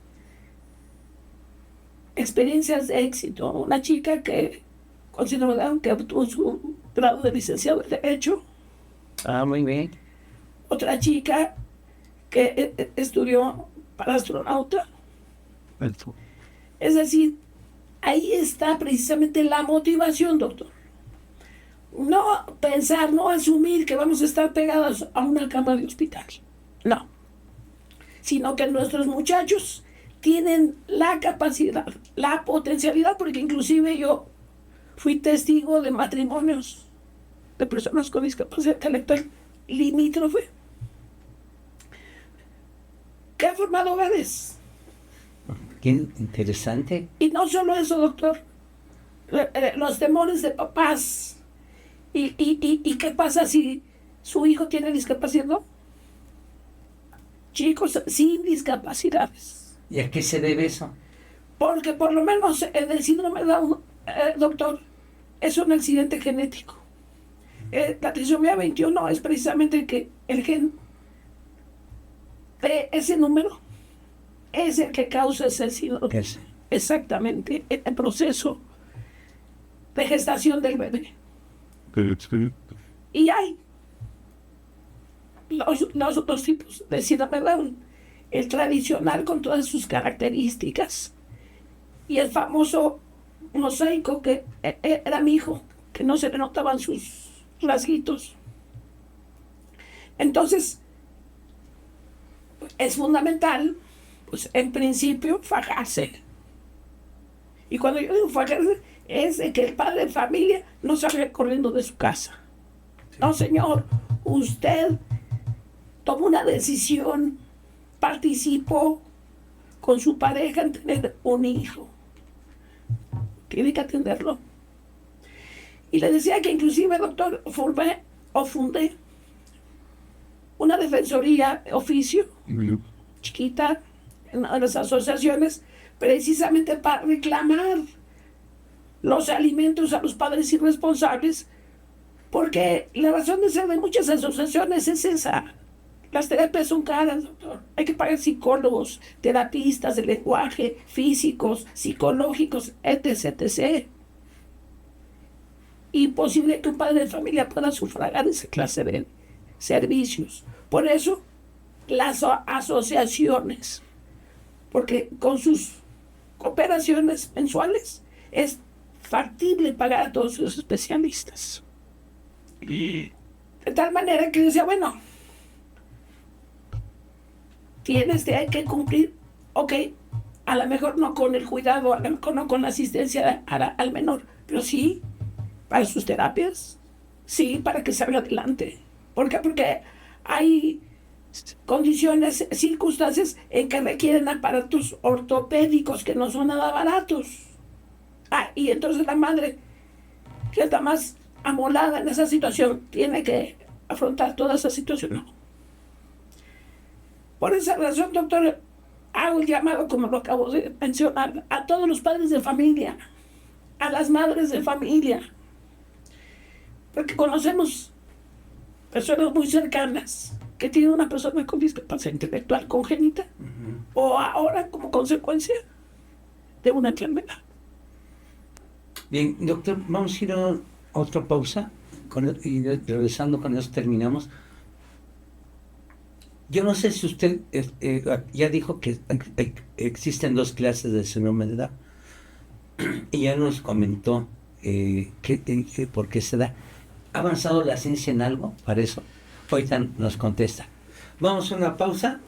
experiencias de éxito. Una chica que con síndrome de Down, que obtuvo su grado de licenciado en Derecho. Ah, muy bien. Otra chica que estudió para astronauta. Es decir, ahí está precisamente la motivación, doctor. No pensar, no asumir que vamos a estar pegados a una cama de hospital. No. Sino que nuestros muchachos tienen la capacidad, la potencialidad, porque inclusive yo fui testigo de matrimonios de personas con discapacidad intelectual limítrofe que han formado hogares. Qué interesante. Y no solo eso, doctor. Los temores de papás. ¿Y qué pasa si su hijo tiene discapacidad? ¿No? Chicos sin discapacidades. ¿Y a qué se debe eso? Porque por lo menos el síndrome de Down, doctor, es un accidente genético. La trisomía 21 es precisamente que el gen de ese número es el que causa ese síndrome. Exactamente, el proceso de gestación del bebé. Y hay los otros tipos de síndrome de Down. El tradicional con todas sus características. Y el famoso mosaico que era mi hijo, que no se le notaban sus rasguitos. Entonces, es fundamental, pues en principio, fajarse. Y cuando yo digo fajarse, es de que el padre de familia no salga corriendo de su casa. Sí. No, señor, usted tomó una decisión, participó con su pareja en tener un hijo. Tiene que atenderlo. Y le decía que inclusive, doctor, fundé una defensoría de oficio, chiquita, en una de las asociaciones, precisamente para reclamar los alimentos a los padres irresponsables, porque la razón de ser de muchas asociaciones es esa. Las terapias son caras, doctor. Hay que pagar psicólogos, terapistas de lenguaje, físicos, psicológicos, etc. Imposible que un padre de familia pueda sufragar esa clase de servicios. Por eso, las asociaciones porque con sus operaciones mensuales es factible pagar a todos los especialistas. De tal manera que decía, bueno, hay que cumplir, ok, a lo mejor no con el cuidado, a lo mejor no con la asistencia al menor, pero sí para sus terapias, sí para que salga adelante. ¿Por qué? Porque hay condiciones, circunstancias en que requieren aparatos ortopédicos que no son nada baratos. Y entonces la madre, que está más amolada en esa situación, tiene que afrontar toda esa situación. No. Por esa razón, doctor, hago el llamado, como lo acabo de mencionar, a todos los padres de familia, a las madres de familia, porque conocemos personas muy cercanas que tienen una persona con discapacidad intelectual congénita o ahora como consecuencia de una enfermedad. Bien, doctor, vamos a ir a otra pausa y regresando con eso terminamos. Yo no sé si usted ya dijo que existen 2 clases de síndrome de Down y ya nos comentó por qué se da. ¿Ha avanzado la ciencia en algo para eso? Ahorita nos contesta. Vamos a una pausa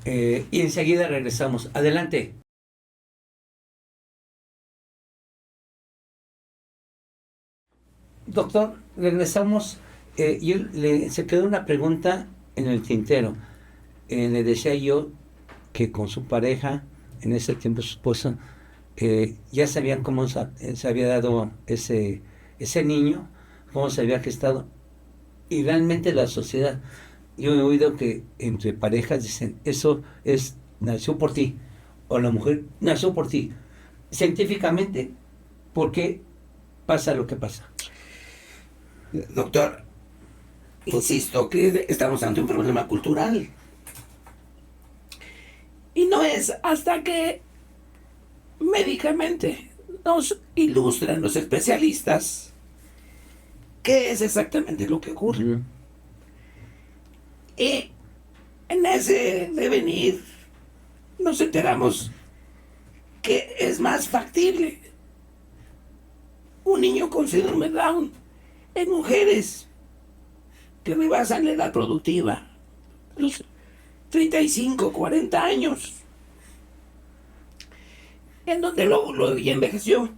y enseguida regresamos. Adelante. Doctor, regresamos. Se quedó una pregunta en el tintero. Le decía yo que con su pareja, en ese tiempo su esposa, ya sabían cómo se había dado ese niño, cómo se había gestado. Y realmente la sociedad, yo he oído que entre parejas dicen, eso nació por ti, o la mujer nació por ti. Científicamente, ¿por qué pasa lo que pasa? Doctor, insisto que estamos ante un problema cultural. Y no es hasta que médicamente nos ilustran los especialistas qué es exactamente lo que ocurre. Y en ese devenir nos enteramos que es más factible un niño con síndrome de Down en mujeres que rebasan la edad productiva, los 35, 40 años, en donde el óvulo ya envejeció.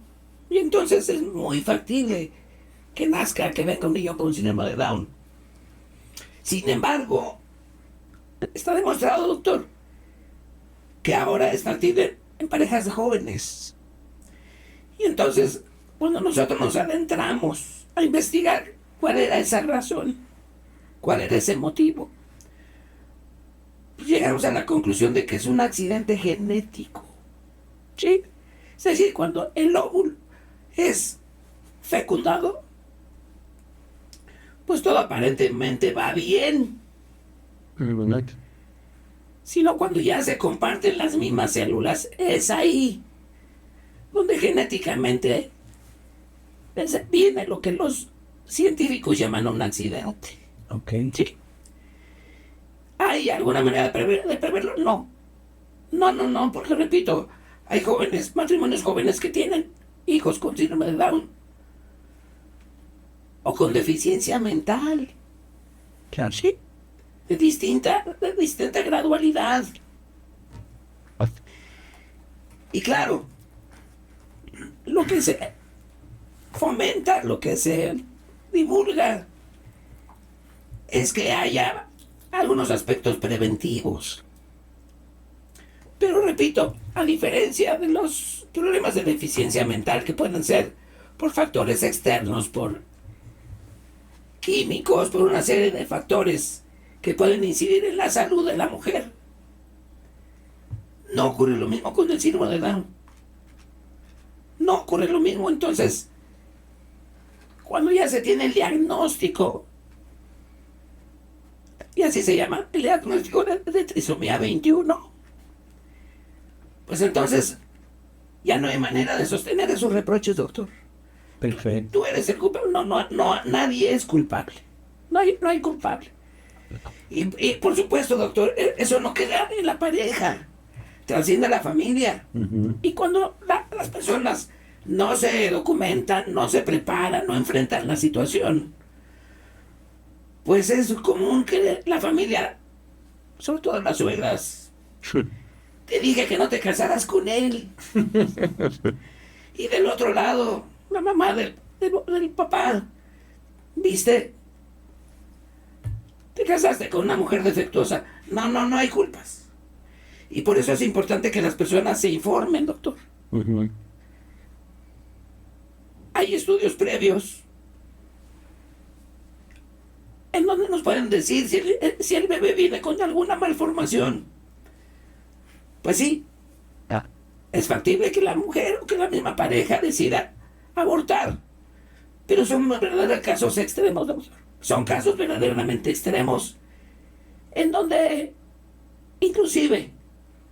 Y entonces es muy factible que nazca, que venga un niño con síndrome de Down. Sin embargo, está demostrado, doctor, que ahora es factible en parejas de jóvenes. Y entonces, cuando nosotros nos adentramos a investigar cuál era esa razón, cuál era ese motivo, pues llegamos a la conclusión de que es un accidente genético. ¿Sí? Es decir, cuando el óvulo es fecundado, pues todo aparentemente va bien. Sino cuando ya se comparten las mismas células, es ahí donde genéticamente viene lo que los científicos llaman un accidente. Ok. Sí. ¿Hay alguna manera de preverlo? No. No, porque repito, hay matrimonios jóvenes que tienen hijos con síndrome de Down o con deficiencia mental. Claro. Sí. De distinta gradualidad. Y claro, lo que se fomenta, lo que se divulga, es que haya algunos aspectos preventivos. Pero repito, a diferencia de los problemas de deficiencia mental que pueden ser por factores externos, por químicos, por una serie de factores que pueden incidir en la salud de la mujer, no ocurre lo mismo con el síndrome de Down. No ocurre lo mismo. Entonces, cuando ya se tiene el diagnóstico, y así se llama, el diagnóstico de trisomía 21, pues entonces ya no hay manera de sostener esos reproches, doctor. Perfecto. Tú eres el culpable. No, nadie es culpable. No hay culpable. Y por supuesto, doctor, eso no queda en la pareja. trasciende a la familia. Ujú. Y cuando las personas no se documentan, no se preparan, no enfrentan la situación, pues es común que la familia, sobre todo las suegras, te diga que no te casaras con él. Y del otro lado, la mamá del papá, ¿viste? Te casaste con una mujer defectuosa. No hay culpas. Y por eso es importante que las personas se informen, doctor. Ujú. Hay estudios previos en donde nos pueden decir si el bebé viene con alguna malformación. Pues sí, Ah, es factible que la mujer o que la misma pareja decida abortar. Pero son verdaderos casos extremos, doctor. Son casos verdaderamente extremos en donde inclusive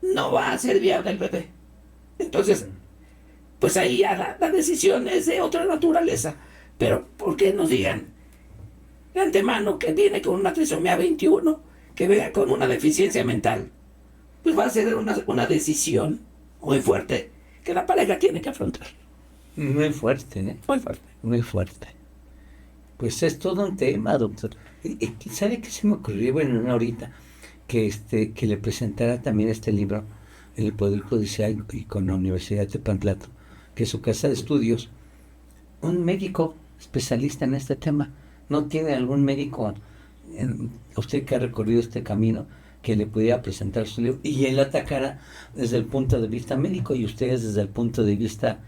no va a ser viable el bebé. Entonces, pues ahí ya la decisión es de otra naturaleza. Pero, ¿por qué nos digan de antemano que viene con una trisomía 21, que venga con una deficiencia mental? Pues va a ser una decisión muy fuerte que la pareja tiene que afrontar. muy fuerte, ¿eh? Muy fuerte. Muy fuerte. Pues es todo un tema, doctor. Y ¿sabe qué se me ocurrió? Bueno, no ahorita, que le presentara también este libro en el Poder Judicial y con la Universidad de Tepantlato, que es su casa de estudios, un médico especialista en este tema. ¿No tiene algún médico, usted que ha recorrido este camino, que le pudiera presentar su libro y él atacara desde el punto de vista médico y ustedes desde el punto de vista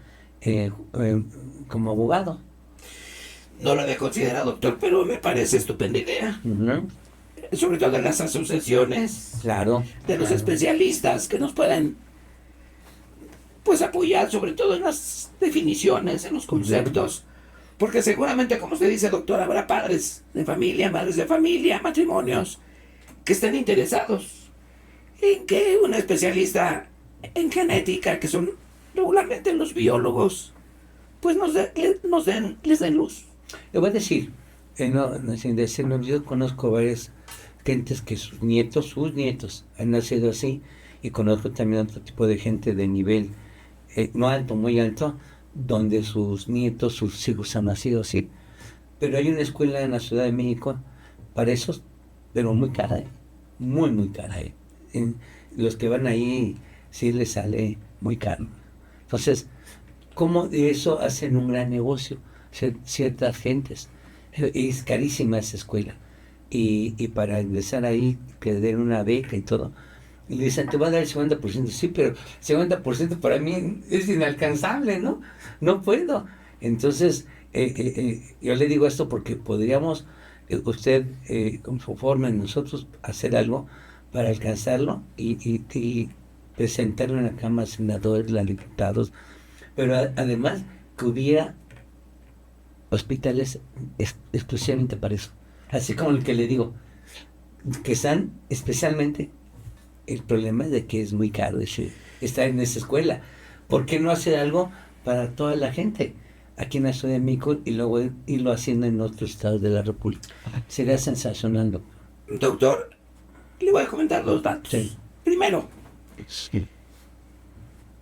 como abogado? No lo había considerado, doctor, pero me parece estupenda idea. Ujú. Sobre todo de las asociaciones, Claro. de los claro. especialistas que nos pueden pues apoyar sobre todo en las definiciones, en los conceptos. Porque seguramente, como usted dice, doctor, habrá padres de familia, madres de familia, matrimonios que estén interesados en que un especialista en genética, que son regularmente los biólogos, pues les den luz. Le voy a decir, sin decirlo, yo conozco varias gentes que sus nietos han nacido así, y conozco también otro tipo de gente de nivel no alto, muy alto, donde sus nietos, sus hijos han nacido así. Pero hay una escuela en la Ciudad de México para esos, pero muy cara, muy cara. Los que van ahí sí les sale muy caro. Entonces, ¿cómo de eso hacen un gran negocio ciertas gentes? Es carísima esa escuela. Y para ingresar ahí, perder una beca y todo. Y le dicen, te va a dar el 50%. Sí, pero el 50% para mí es inalcanzable, ¿no? No puedo. Entonces, yo le digo esto porque podríamos, usted, conforme nosotros, hacer algo para alcanzarlo y presentarlo en la Cámara de Senadores, los diputados, pero además que hubiera hospitales exclusivamente para eso. Así como el que le digo, que están especialmente, el problema es de que es muy caro estar en esa escuela. ¿Por qué no hacer algo para toda la gente aquí en la Ciudad de México y luego irlo haciendo en otros estados de la República? Sería sensacional, ¿no? Doctor, le voy a comentar dos datos. Sí. Primero,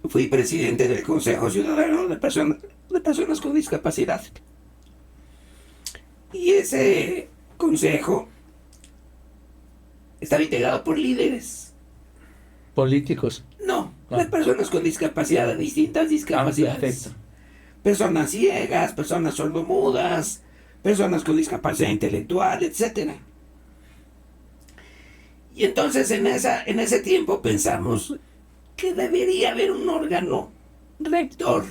fui presidente del Consejo Ciudadano de Personas con Discapacidad. Y ese consejo estaba integrado por líderes. Políticos. No, de personas con discapacidad, de distintas discapacidades. Perfecto. Personas ciegas, personas sordomudas, personas con discapacidad intelectual, etc. Y entonces en ese tiempo pensamos que debería haber un órgano rector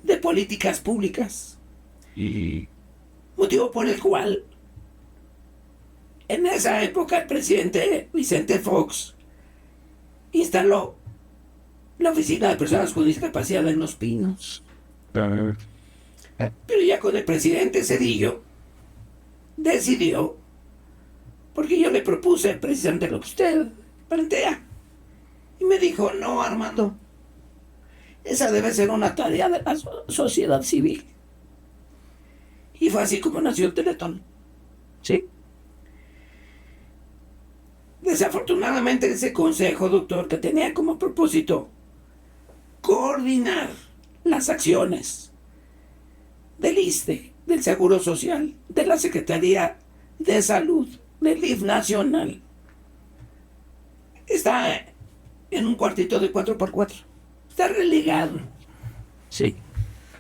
de políticas públicas. Y Motivo por el cual en esa época el presidente Vicente Fox instaló la Oficina de Personas con Discapacidad en Los Pinos. Pero ya con el presidente Zedillo decidió, porque yo le propuse precisamente lo que usted plantea, y me dijo, no, Armando, esa debe ser una tarea de la sociedad civil. Y fue así como nació el Teletón. ¿Sí? Desafortunadamente ese consejo, doctor, que tenía como propósito coordinar las acciones del ISSSTE, del Seguro Social, de la Secretaría de Salud, del DIF nacional, está en un cuartito de 4x4. Está relegado. Sí.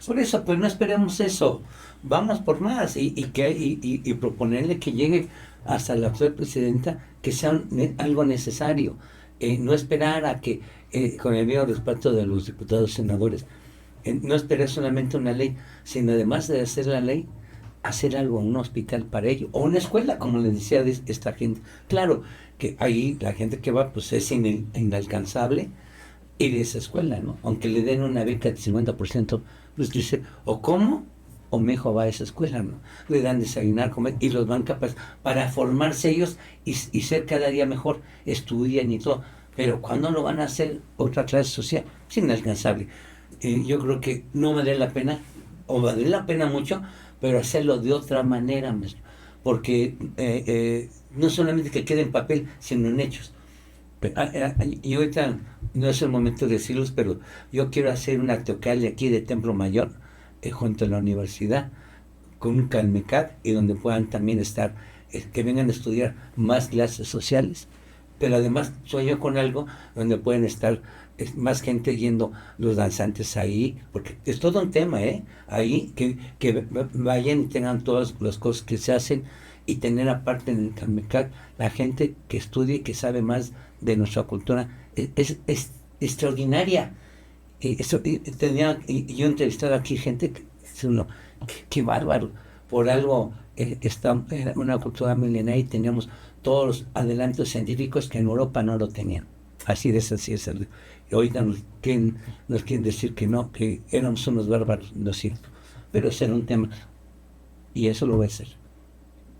Por eso, pues no esperemos eso. Vamos por más y proponerle que llegue hasta la actual presidenta que sea algo necesario. No esperar a que, con el mismo respeto de los diputados y senadores, no esperar solamente una ley, sino además de hacer la ley, hacer algo, un hospital para ello, o una escuela, como les decía esta gente. Claro que ahí la gente que va, pues es inalcanzable ir a esa escuela, ¿no? Aunque le den una beca del 50%, pues dice, o cómo, o mi hijo va a esa escuela, ¿no? Le dan desayunar, comer, y los van capaz para formarse ellos y ser cada día mejor, estudian y todo. Pero ¿cuándo lo van a hacer otra clase social? Es inalcanzable. Yo creo que no vale la pena, o vale la pena mucho, pero hacerlo de otra manera, maestro. Porque no solamente que quede en papel, sino en hechos. Y ahorita no es el momento de decirlos, pero yo quiero hacer una teocalli aquí de Templo Mayor, junto a la universidad, con un Calmecac, y donde puedan también estar, que vengan a estudiar más clases sociales, pero además sueño con algo donde pueden estar más gente yendo, los danzantes ahí, porque es todo un tema, ahí, que vayan y tengan todas las cosas que se hacen, y tener aparte en el Calmecac la gente que estudie, que sabe más de nuestra cultura, es extraordinaria. Yo he entrevistado aquí gente que bárbaro, por algo está una cultura milenaria, y teníamos todos los adelantos científicos que en Europa no lo tenían. Así de sencillo. Y ahorita nos quieren decir que no, que éramos unos bárbaros, no es cierto. Pero ese era un tema, y eso lo voy a hacer.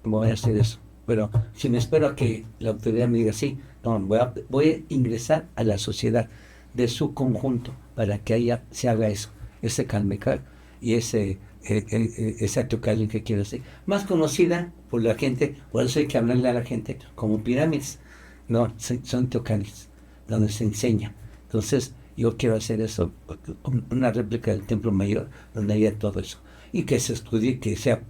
Voy a hacer eso. Pero si me espero a que la autoridad me diga sí, no, voy a ingresar a la sociedad de su conjunto para que se haga eso, ese Calmecac y esa teocalli que quiero hacer, más conocida por la gente. Por eso hay que hablarle a la gente como pirámides. No, son teocallis donde se enseña. Entonces yo quiero hacer eso, una réplica del Templo Mayor donde haya todo eso, y que se estudie, que sea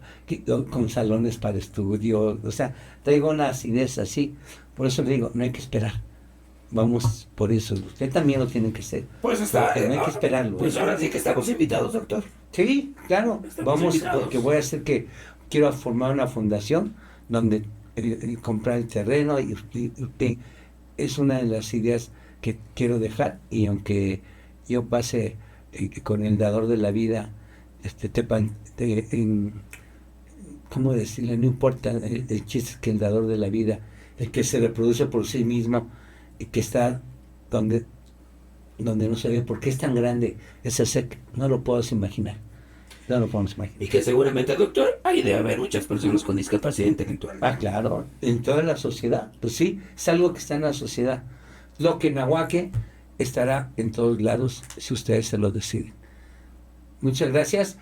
con salones para estudio. O sea, traigo unas ideas así. Por eso le digo, no hay que esperar. Vamos por eso. Usted también lo tiene que hacer. Pues está. No hay que esperarlo. Pues ahora sí que estamos invitados, doctor. Sí, claro. Vamos, porque voy a hacer que quiero formar una fundación donde comprar el terreno, y es una de las ideas que quiero dejar. Y aunque yo pase con el dador de la vida, ¿cómo decirle? No importa, el chiste es que el dador de la vida, el que se reproduce por sí mismo, y que está donde no se ve, porque es tan grande ese ser que no lo podemos imaginar. No lo podemos imaginar. Y que seguramente, doctor, hay de haber muchas personas con discapacidad intelectual. Ah, claro, en toda la sociedad. Pues sí, es algo que está en la sociedad. Lo que Nahuaque estará en todos lados si ustedes se lo deciden. Muchas gracias.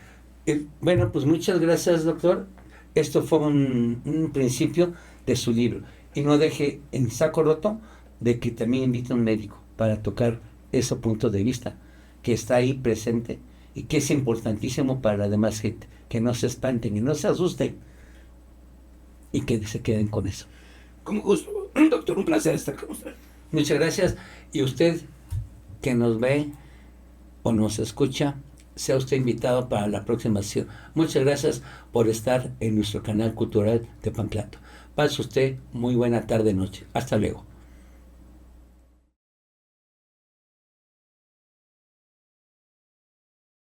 Bueno, pues muchas gracias, doctor. Esto fue un principio de su libro. Y no deje en saco roto de que también invite a un médico para tocar ese punto de vista que está ahí presente y que es importantísimo para la demás gente. Que no se espanten y no se asusten y que se queden con eso. Con gusto, doctor, un placer estar con usted. Muchas gracias. Y usted que nos ve o nos escucha, sea usted invitado para la próxima sesión. Muchas gracias por estar en nuestro canal cultural de Pamplato. Pase usted muy buena tarde, noche. Hasta luego.